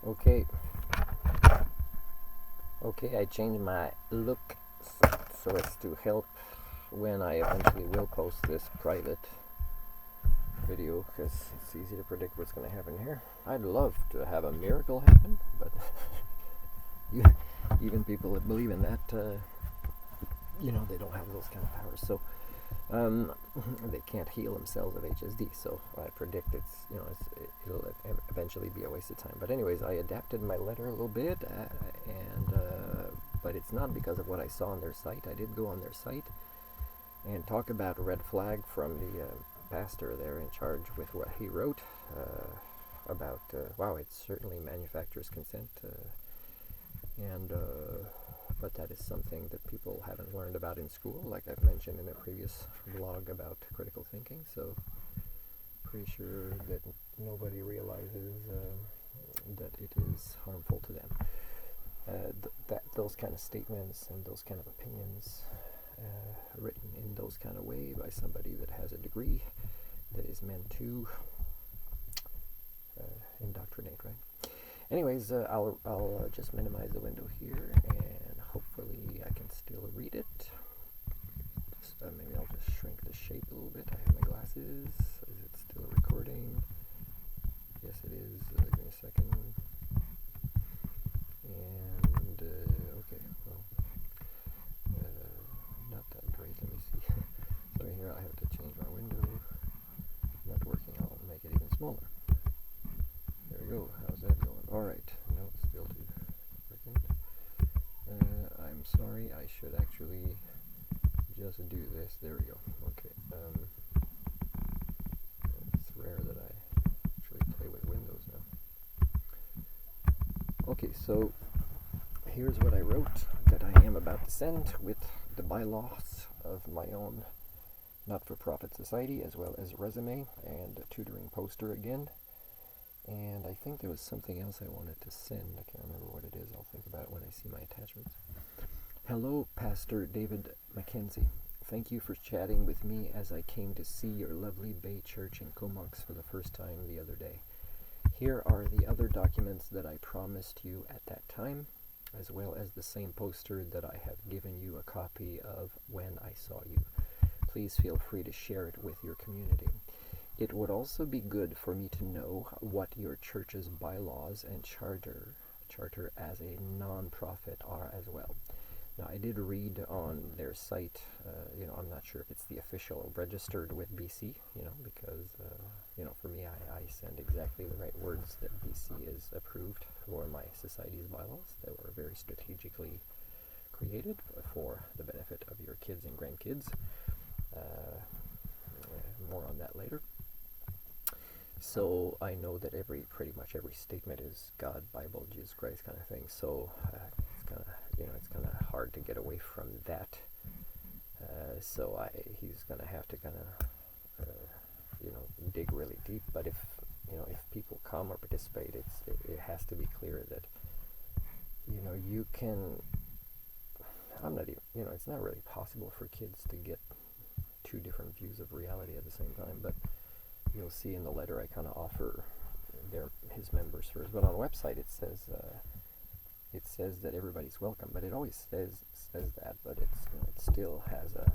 Okay, I changed my look so as to help when I eventually will post this private video, because it's easy to predict what's going to happen here. I'd love to have a miracle happen, but even people that believe in that, they don't have those kind of powers. So they can't heal themselves of HSD. So I predict it'll eventually be a waste of time. But anyways, I adapted my letter a little bit, but it's not because of what I saw on their site. I did go on their site and talk about a red flag from the pastor there in charge with what he wrote about, it certainly manufacturer's consent, but that is something that people haven't learned about in school, like I've mentioned in a previous vlog about critical thinking. So pretty sure that nobody realizes that it is harmful to them. Those kind of statements and those kind of opinions written in those kind of way by somebody that has a degree that is meant to indoctrinate, right? Anyways, I'll just minimize the window here, and hopefully I can still read it. Maybe I'll just shrink the shape a little bit. I have my glasses. Is it still recording? Yes, it is. Give me a second. And okay, well, not that great. Let me see. So here I have to change my window. Not working. I'll make it even smaller. There we go. How's that going? All right. No, still too freaking. I'm sorry. I should actually just do this. There we go. Okay. It's rare that I actually play with windows now. Okay, so here's what I wrote that I am about to send with the bylaws of my own not-for-profit society, as well as a resume and a tutoring poster again. And I think there was something else I wanted to send. I can't remember what it is. I'll think about it when I see my attachments. Hello, Pastor David Mackenzie. Thank you for chatting with me as I came to see your lovely Bay Church in Comox for the first time the other day. Here are the other documents that I promised you at that time, as well as the same poster that I have given you a copy of when I saw you. Please feel free to share it with your community. It would also be good for me to know what your church's bylaws and charter as a non-profit are as well. Now, I did read on their site, I'm not sure if it's the official registered with BC, because, for me, I send exactly the right words that BC is approved for my society's bylaws that were very strategically created for the benefit of your kids and grandkids. More on that later. So I know that pretty much every statement is God, Bible, Jesus Christ kind of thing. So it's kind of hard to get away from that. So he's going to have to kind of dig really deep. But if people come or participate, it has to be clear that you can. I'm not even it's not really possible for kids to get two different views of reality at the same time, but you'll see in the letter I kind of offer his members first. But on the website it says that everybody's welcome, but it always says that, but it still has a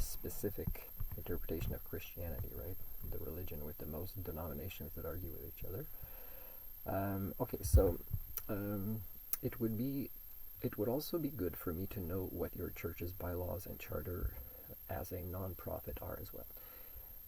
specific interpretation of Christianity, right? The religion with the most denominations that argue with each other. It would also be good for me to know what your church's bylaws and charter as a non-profit are as well,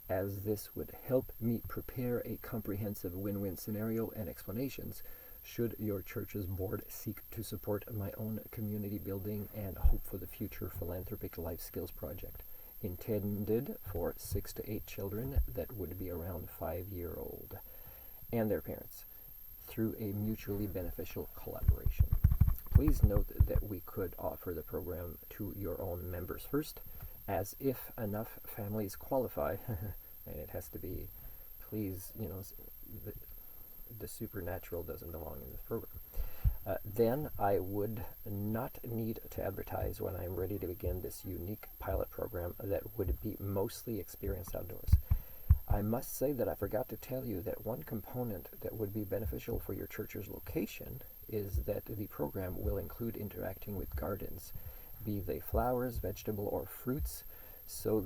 as this would help me prepare a comprehensive win-win scenario and explanations should your church's board seek to support my own community building and hope for the future philanthropic life skills project intended for 6 to 8 children that would be around 5-year-old and their parents through a mutually beneficial collaboration. Please note that we could offer the program to your own members first, as if enough families qualify, and it has to be, please, the supernatural doesn't belong in this program. Then I would not need to advertise when I'm ready to begin this unique pilot program that would be mostly experienced outdoors. I must say that I forgot to tell you that one component that would be beneficial for your church's location is that the program will include interacting with gardens, be they flowers, vegetable, or fruits, so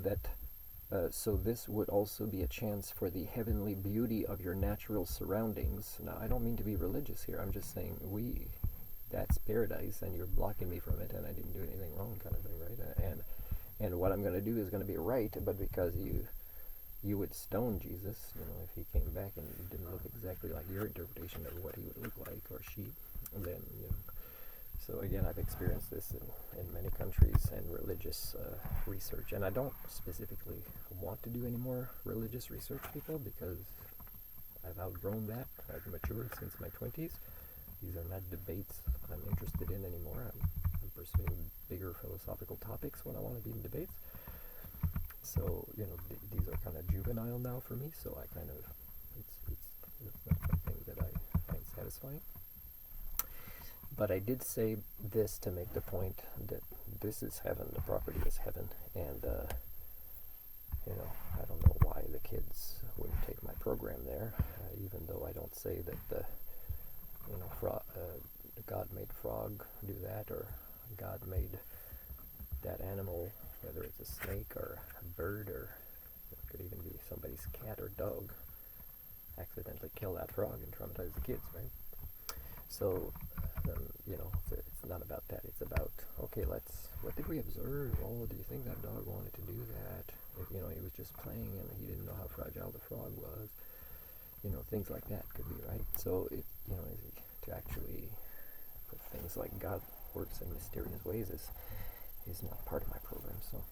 this would also be a chance for the heavenly beauty of your natural surroundings. Now, I don't mean to be religious here. I'm just saying that's paradise, and you're blocking me from it, and I didn't do anything wrong, kind of thing, right? And what I'm going to do is going to be right, but because you would stone Jesus, if he came back and didn't look exactly like your interpretation of what he would look like, or she, then, So again, I've experienced this in many countries and religious research, and I don't specifically want to do any more religious research, people, because I've outgrown that. I've matured since my 20s. These are not debates I'm interested in anymore. I'm pursuing bigger philosophical topics when I want to be in debates. So, these are kind of juvenile now for me, so I kind of, it's not something that I find satisfying. But I did say this to make the point that this is heaven, the property is heaven, and, I don't know why the kids wouldn't take my program there, even though I don't say that God made frog do that, or God made that animal, whether it's a snake or a bird, or it could even be somebody's cat or dog, accidentally kill that frog and traumatize the kids, right? So, it's not about that. It's about, okay, what did we observe? Oh, do you think that dog wanted to do that? He was just playing and he didn't know how fragile the frog was. Things like that could be, right? So, to actually put things like God works in mysterious ways is not part of my program. So,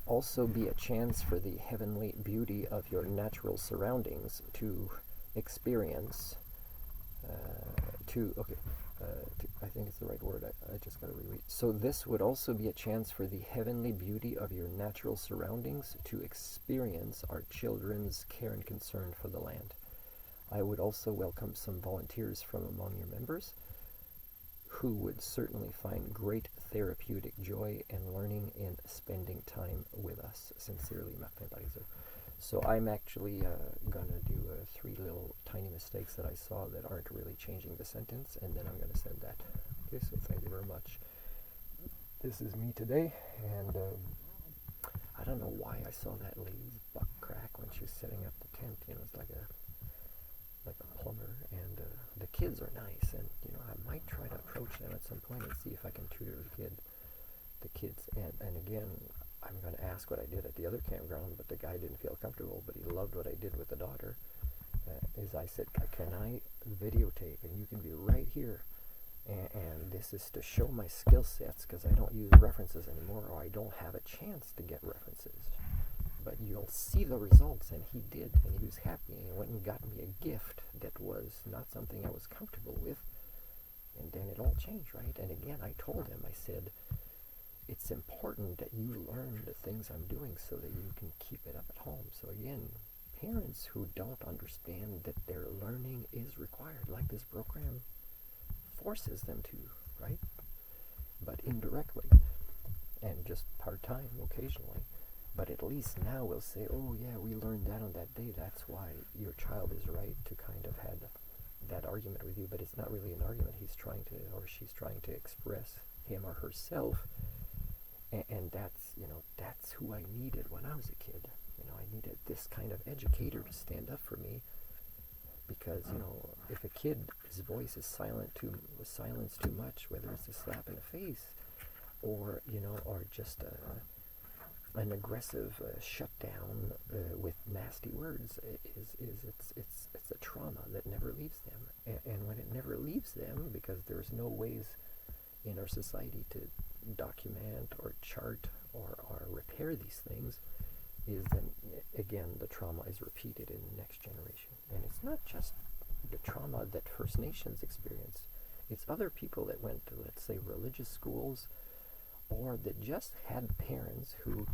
also be a chance for the heavenly beauty of your natural surroundings to experience. I think it's the right word. I just got to reread. So this would also be a chance for the heavenly beauty of your natural surroundings to experience our children's care and concern for the land. I would also welcome some volunteers from among your members who would certainly find great therapeutic joy and learning in spending time with us. Sincerely, Martin Parizeau. So I'm actually going to do 3 little tiny mistakes that I saw that aren't really changing the sentence, and then I'm going to send that. Okay, so thank you very much. This is me today, and I don't know why I saw that lady's butt crack when she was setting up the tent. It's like a plumber, and the kids are nice, and I might try to approach them at some point and see if I can tutor the kids, and again, I'm going to ask what I did at the other campground, but the guy didn't feel comfortable, but he loved what I did with the daughter. Is I said, can I videotape, and you can be right here, and this is to show my skill sets, because I don't use references anymore, or I don't have a chance to get references, but you'll see the results. And he did, and he was happy, and he went and got me a gift that was not something I was comfortable with, and then it all changed, right? And again, I told him, I said, it's important that you learn the things I'm doing so that you can keep it up at home. So again, parents who don't understand that their learning is required, like this program forces them to, right? But indirectly, and just part-time occasionally. But at least now we'll say, oh yeah, we learned that on that day. That's why your child is right to kind of have that argument with you. But it's not really an argument. He's trying to, or she's trying to express him or herself. And that's who I needed when I was a kid. I needed this kind of educator to stand up for me, because if a kid's voice is silenced too much, whether it's a slap in the face, or or just an aggressive shutdown with nasty words, it's a trauma that never leaves them. And when it never leaves them, because there's no ways in our society to document or chart or repair these things, is then again the trauma is repeated in the next generation. And it's not just the trauma that First Nations experience, it's other people that went to, let's say, religious schools, or that just had parents who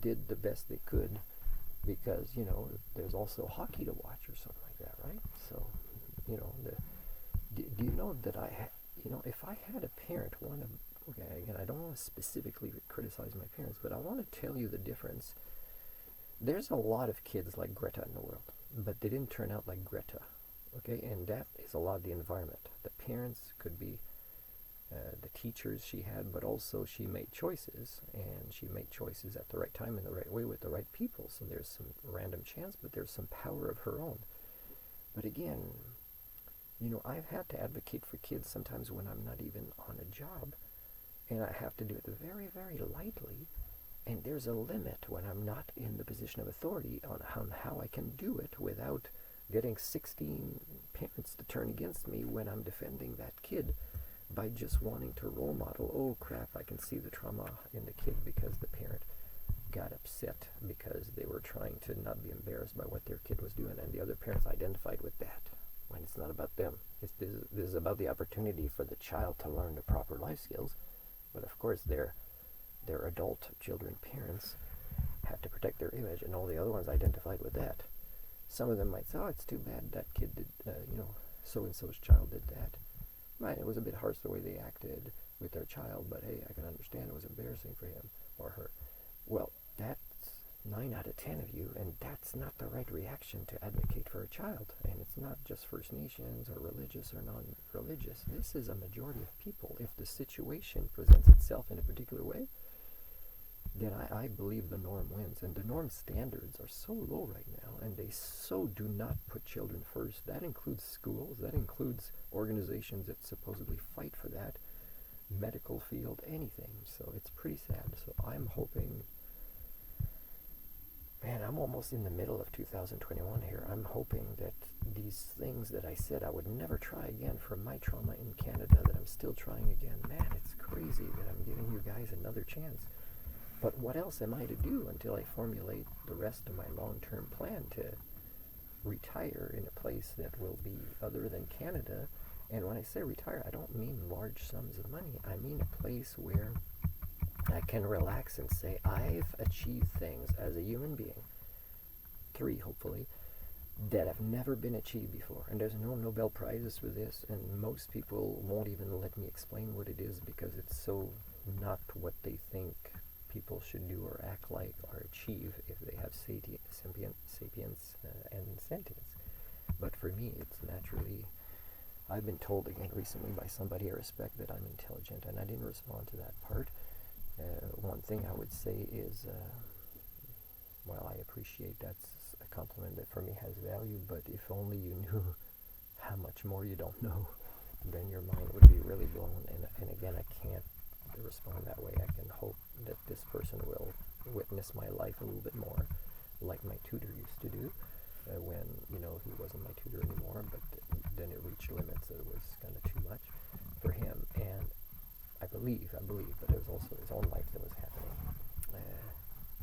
did the best they could, because there's also hockey to watch or something like that, right? So do you know that if I had a parent, again, I don't want to specifically criticize my parents, but I want to tell you the difference there's a lot of kids like Greta in the world, but they didn't turn out like Greta. Okay, and that is a lot of the environment. The parents could be the teachers she had, but also she made choices, and she made choices at the right time in the right way with the right people. So there's some random chance, but there's some power of her own. But again, I've had to advocate for kids sometimes when I'm not even on a job, and I have to do it very, very lightly. And there's a limit when I'm not in the position of authority on how I can do it without getting 16 parents to turn against me when I'm defending that kid by just wanting to role model. Oh crap, I can see the trauma in the kid because the parent got upset because they were trying to not be embarrassed by what their kid was doing, and the other parents identified with that. When it's not about them. This is about the opportunity for the child to learn the proper life skills. But of course, their adult children parents have to protect their image, and all the other ones identified with that. Some of them might say, oh, it's too bad that kid did, so-and-so's child did that. Right, it was a bit harsh the way they acted with their child, but hey, I can understand it was embarrassing for him or her. Well, that's 9 out of 10 of you, and that's not the right reaction to advocate for a child. And it's not just First Nations or religious or non-religious. This is a majority of people. If the situation presents itself in a particular way, then I believe the norm wins. And the norm standards are so low right now, and they so do not put children first. That includes schools, that includes organizations that supposedly fight for that, medical field, anything. So it's pretty sad. So I'm hoping, man, I'm almost in the middle of 2021 here. I'm hoping that these things that I said I would never try again from my trauma in Canada, that I'm still trying again. Man, it's crazy that I'm giving you guys another chance. But what else am I to do until I formulate the rest of my long-term plan to retire in a place that will be other than Canada? And when I say retire, I don't mean large sums of money. I mean a place where I can relax and say, I've achieved things as a human being, 3 hopefully, that have never been achieved before. And there's no Nobel Prizes for this, and most people won't even let me explain what it is because it's so not what they think people should do or act like or achieve if they have sapience and sentience. But for me, it's naturally, I've been told again recently by somebody I respect that I'm intelligent, and I didn't respond to that part. One thing I would say is, I appreciate that's a compliment that for me has value, but if only you knew how much more you don't know, then your mind would be really blown. And again, I can't respond that way. I can hope that this person will witness my life a little bit more, like my tutor used to do, when, he wasn't my tutor anymore, but then it reached limits that it was kind of too much for him. And I believe, but it was also his own life that was happening.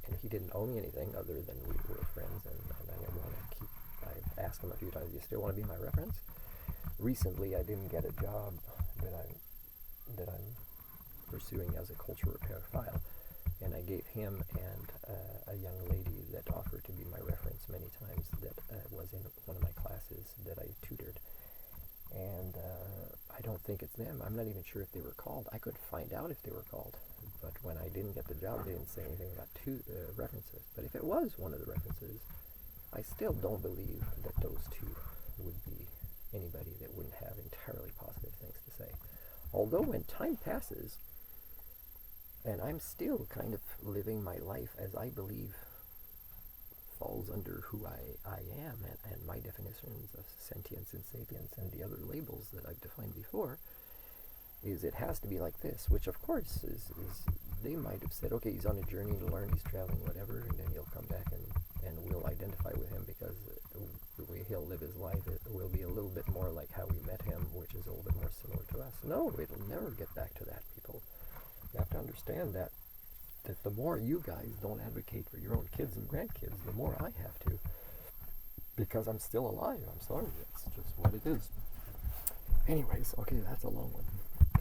And he didn't owe me anything other than we were friends, and I didn't want to keep, I've asked him a few times, do you still want to be my reference? Recently, I didn't get a job that I'm pursuing as a culture repair file, and I gave him and a young lady that offered to be my reference many times that was in one of my classes that I tutored. And I don't think it's them. I'm not even sure if they were called. I could find out if they were called. But when I didn't get the job, they didn't say anything about references. But if it was one of the references, I still don't believe that those two would be anybody that wouldn't have entirely positive things to say. Although when time passes, and I'm still kind of living my life as I believe falls under who I am and my definitions of sentience and sapience and the other labels that I've defined before, is it has to be like this, which of course is they might have said, okay, he's on a journey to learn, he's traveling, whatever, and then he'll come back and we'll identify with him because the way he'll live his life, it will be a little bit more like how we met him, which is a little bit more similar to us. No, it'll never get back to that, people. You have to understand that the more you guys don't advocate for your own kids and grandkids, the more I have to, because I'm still alive. I'm sorry, it's just what it is. Anyways, okay, that's a long one.